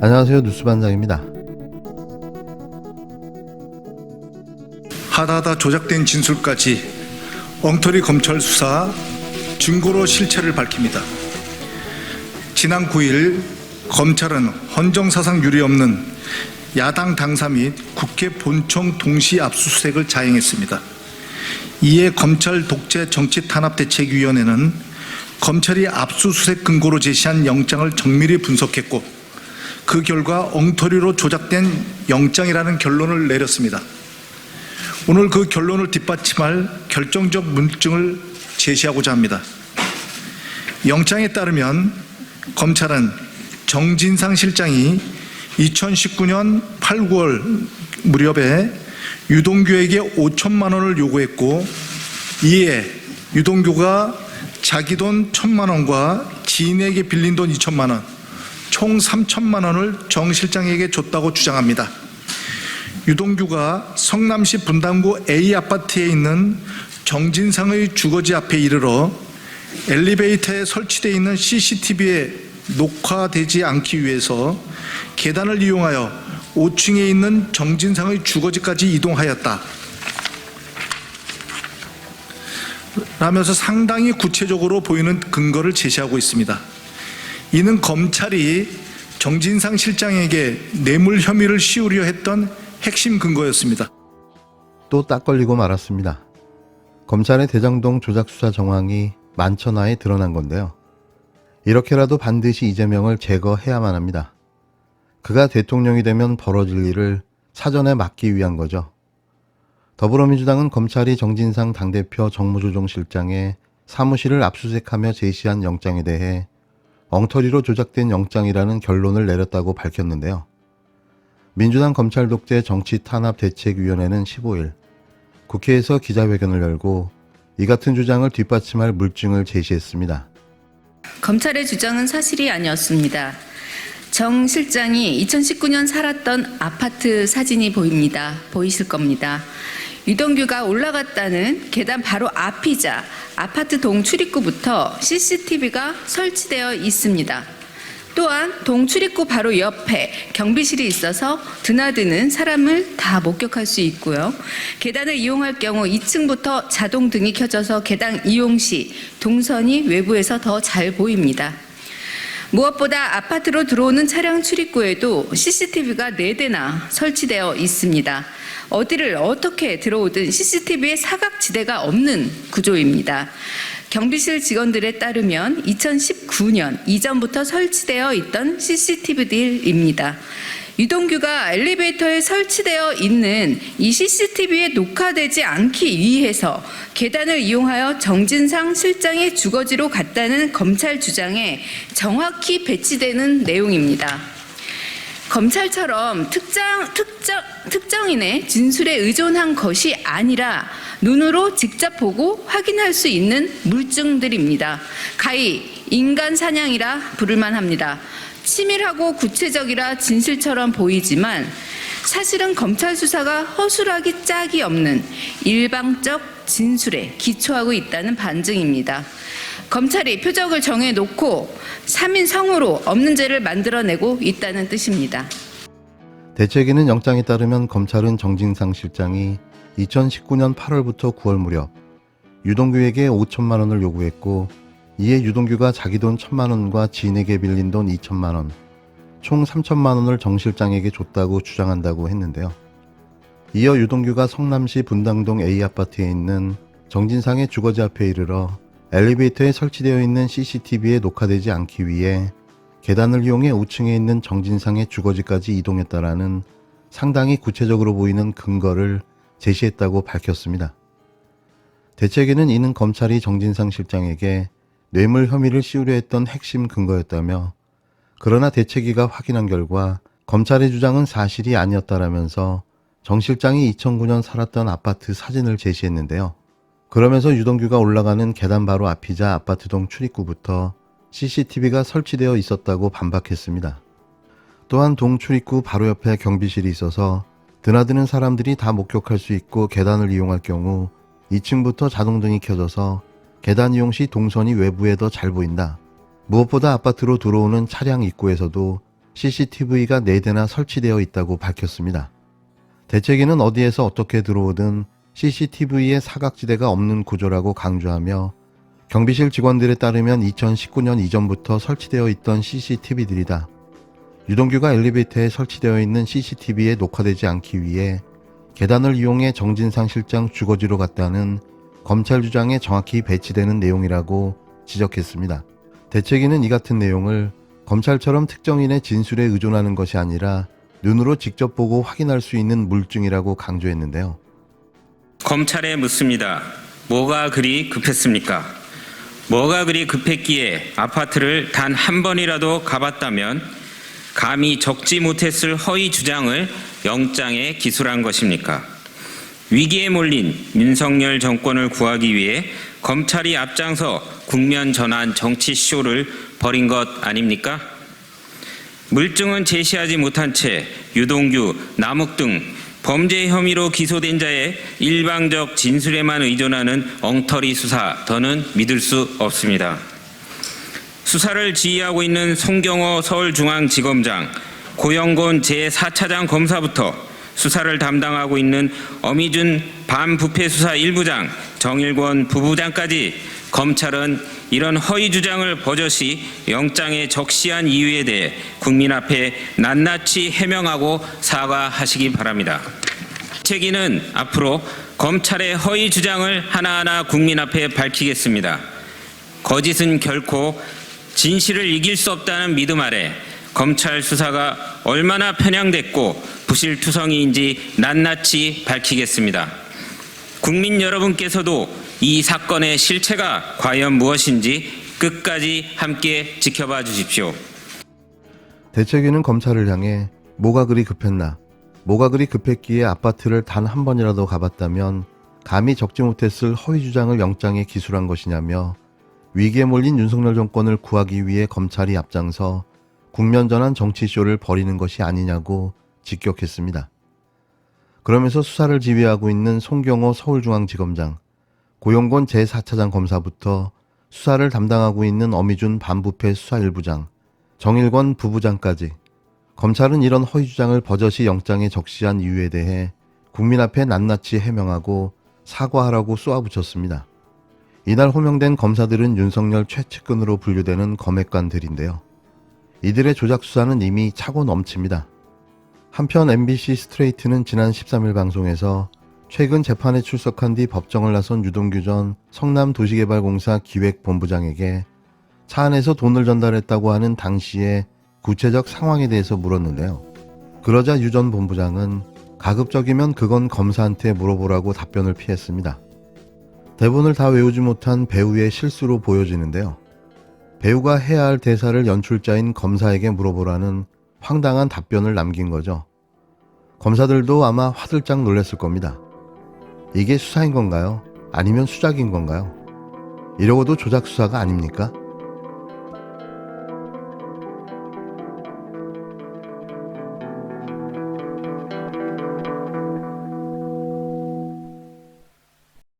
안녕하세요. 뉴스반장입니다. 하다하다 조작된 진술까지 엉터리 검찰 수사 증거로 실체를 밝힙니다. 지난 9일 검찰은 헌정사상 유례없는 야당 당사 및 국회 본청 동시 압수수색을 자행했습니다. 이에 검찰 독재 정치탄압대책위원회는 검찰이 압수수색 근거로 제시한 영장을 정밀히 분석했고 그 결과 엉터리로 조작된 영장이라는 결론을 내렸습니다. 오늘 그 결론을 뒷받침할 결정적 물증을 제시하고자 합니다. 영장에 따르면 검찰은 정진상 실장이 2019년 8, 9월 무렵에 유동규에게 5천만 원을 요구했고 이에 유동규가 자기 돈 1천만 원과 지인에게 빌린 돈 2천만 원, 총 3천만 원을 정 실장에게 줬다고 주장합니다. 유동규가 성남시 분당구 A 아파트에 있는 정진상의 주거지 앞에 이르러 엘리베이터에 설치되어 있는 CCTV에 녹화되지 않기 위해서 계단을 이용하여 5층에 있는 정진상의 주거지까지 이동하였다 라면서 상당히 구체적으로 보이는 근거를 제시하고 있습니다. 이는 검찰이 정진상 실장에게 뇌물 혐의를 씌우려 했던 핵심 근거였습니다. 또 딱 걸리고 말았습니다. 검찰의 대장동 조작 수사 정황이 만천하에 드러난 건데요. 이렇게라도 반드시 이재명을 제거해야만 합니다. 그가 대통령이 되면 벌어질 일을 사전에 막기 위한 거죠. 더불어민주당은 검찰이 정진상 당대표 정무조정실장의 사무실을 압수수색하며 제시한 영장에 대해 엉터리로 조작된 영장이라는 결론을 내렸다고 밝혔는데요. 민주당 검찰 독재 정치탄압대책위원회는 15일 국회에서 기자회견을 열고 이 같은 주장을 뒷받침할 물증을 제시했습니다. 검찰의 주장은 사실이 아니었습니다. 정 실장이 2019년 살았던 아파트 사진이 보이실 겁니다. 유동규가 올라갔다는 계단 바로 앞이자 아파트 동 출입구부터 CCTV가 설치되어 있습니다. 또한 동 출입구 바로 옆에 경비실이 있어서 드나드는 사람을 다 목격할 수 있고요. 계단을 이용할 경우 2층부터 자동등이 켜져서 계단 이용 시 동선이 외부에서 더 잘 보입니다. 무엇보다 아파트로 들어오는 차량 출입구에도 CCTV가 4대나 설치되어 있습니다. 어디를 어떻게 들어오든 CCTV에 사각지대가 없는 구조입니다. 경비실 직원들에 따르면 2019년 이전부터 설치되어 있던 CCTV들입니다. 유동규가 엘리베이터에 설치되어 있는 이 CCTV에 녹화되지 않기 위해서 계단을 이용하여 정진상 실장의 주거지로 갔다는 검찰 주장에 정확히 배치되는 내용입니다. 검찰처럼 특정인의 진술에 의존한 것이 아니라 눈으로 직접 보고 확인할 수 있는 물증들입니다. 가히 인간 사냥이라 부를만 합니다. 치밀하고 구체적이라 진실처럼 보이지만 사실은 검찰 수사가 허술하기 짝이 없는 일방적 진술에 기초하고 있다는 반증입니다. 검찰이 표적을 정해놓고 3인성으로 없는 죄를 만들어내고 있다는 뜻입니다. 대책위는 영장에 따르면 검찰은 정진상 실장이 2019년 8월부터 9월 무렵 유동규에게 5천만 원을 요구했고 이에 유동규가 자기 돈 1천만 원과 지인에게 빌린 돈 2천만 원, 총 3천만 원을 정 실장에게 줬다고 주장한다고 했는데요. 이어 유동규가 성남시 분당동 A 아파트에 있는 정진상의 주거지 앞에 이르러 엘리베이터에 설치되어 있는 CCTV에 녹화되지 않기 위해 계단을 이용해 5층에 있는 정진상의 주거지까지 이동했다라는 상당히 구체적으로 보이는 근거를 제시했다고 밝혔습니다. 대책위는 이는 검찰이 정진상 실장에게 뇌물 혐의를 씌우려 했던 핵심 근거였다며 그러나 대책위가 확인한 결과 검찰의 주장은 사실이 아니었다라면서 정 실장이 2009년 살았던 아파트 사진을 제시했는데요. 그러면서 유동규가 올라가는 계단 바로 앞이자 아파트동 출입구부터 CCTV가 설치되어 있었다고 반박했습니다. 또한 동 출입구 바로 옆에 경비실이 있어서 드나드는 사람들이 다 목격할 수 있고 계단을 이용할 경우 2층부터 자동등이 켜져서 계단 이용 시 동선이 외부에 더 잘 보인다. 무엇보다 아파트로 들어오는 차량 입구에서도 CCTV가 4대나 설치되어 있다고 밝혔습니다. 대책위는 어디에서 어떻게 들어오든 CCTV에 사각지대가 없는 구조라고 강조하며 경비실 직원들에 따르면 2019년 이전부터 설치되어 있던 CCTV들이다. 유동규가 엘리베이터에 설치되어 있는 CCTV에 녹화되지 않기 위해 계단을 이용해 정진상 실장 주거지로 갔다는 검찰 주장에 정확히 배치되는 내용이라고 지적했습니다. 대책위는 이 같은 내용을 검찰처럼 특정인의 진술에 의존하는 것이 아니라 눈으로 직접 보고 확인할 수 있는 물증이라고 강조했는데요. 검찰에 묻습니다. 뭐가 그리 급했습니까? 뭐가 그리 급했기에 아파트를 단 한 번이라도 가봤다면 감히 적지 못했을 허위 주장을 영장에 기술한 것입니까? 위기에 몰린 윤석열 정권을 구하기 위해 검찰이 앞장서 국면 전환 정치 쇼를 벌인 것 아닙니까? 물증은 제시하지 못한 채 유동규, 남욱 등 범죄 혐의로 기소된 자의 일방적 진술에만 의존하는 엉터리 수사, 더는 믿을 수 없습니다. 수사를 지휘하고 있는 송경호 서울중앙지검장, 고영곤 제4차장 검사부터 수사를 담당하고 있는 어미준 반부패수사 1부장, 정일권 부부장까지 검찰은 이런 허위 주장을 버젓이 영장에 적시한 이유에 대해 국민 앞에 낱낱이 해명하고 사과하시기 바랍니다. 대책위는 앞으로 검찰의 허위 주장을 하나하나 국민 앞에 밝히겠습니다. 거짓은 결코 진실을 이길 수 없다는 믿음 아래 검찰 수사가 얼마나 편향됐고 부실투성이인지 낱낱이 밝히겠습니다. 국민 여러분께서도 이 사건의 실체가 과연 무엇인지 끝까지 함께 지켜봐 주십시오. 대책위는 검찰을 향해 뭐가 그리 급했나, 뭐가 그리 급했기에 아파트를 단 한 번이라도 가봤다면 감히 적지 못했을 허위 주장을 영장에 기술한 것이냐며 위기에 몰린 윤석열 정권을 구하기 위해 검찰이 앞장서 국면전환 정치쇼를 벌이는 것이 아니냐고 직격했습니다. 그러면서 수사를 지휘하고 있는 송경호 서울중앙지검장, 고영곤 제4차장 검사부터 수사를 담당하고 있는 어미준 반부패 수사 1부장, 정일권 부부장까지 검찰은 이런 허위 주장을 버젓이 영장에 적시한 이유에 대해 국민 앞에 낱낱이 해명하고 사과하라고 쏘아붙였습니다. 이날 호명된 검사들은 윤석열 최측근으로 분류되는 검핵관들인데요. 이들의 조작 수사는 이미 차고 넘칩니다. 한편 MBC 스트레이트는 지난 13일 방송에서 최근 재판에 출석한 뒤 법정을 나선 유동규 전 성남도시개발공사 기획본부장에게 차 안에서 돈을 전달했다고 하는 당시의 구체적 상황에 대해서 물었는데요. 그러자 유 전 본부장은 가급적이면 그건 검사한테 물어보라고 답변을 피했습니다. 대본을 다 외우지 못한 배우의 실수로 보여지는데요. 배우가 해야 할 대사를 연출자인 검사에게 물어보라는 황당한 답변을 남긴 거죠. 검사들도 아마 화들짝 놀랐을 겁니다. 이게 수사인 건가요? 아니면 수작인 건가요? 이러고도 조작 수사가 아닙니까?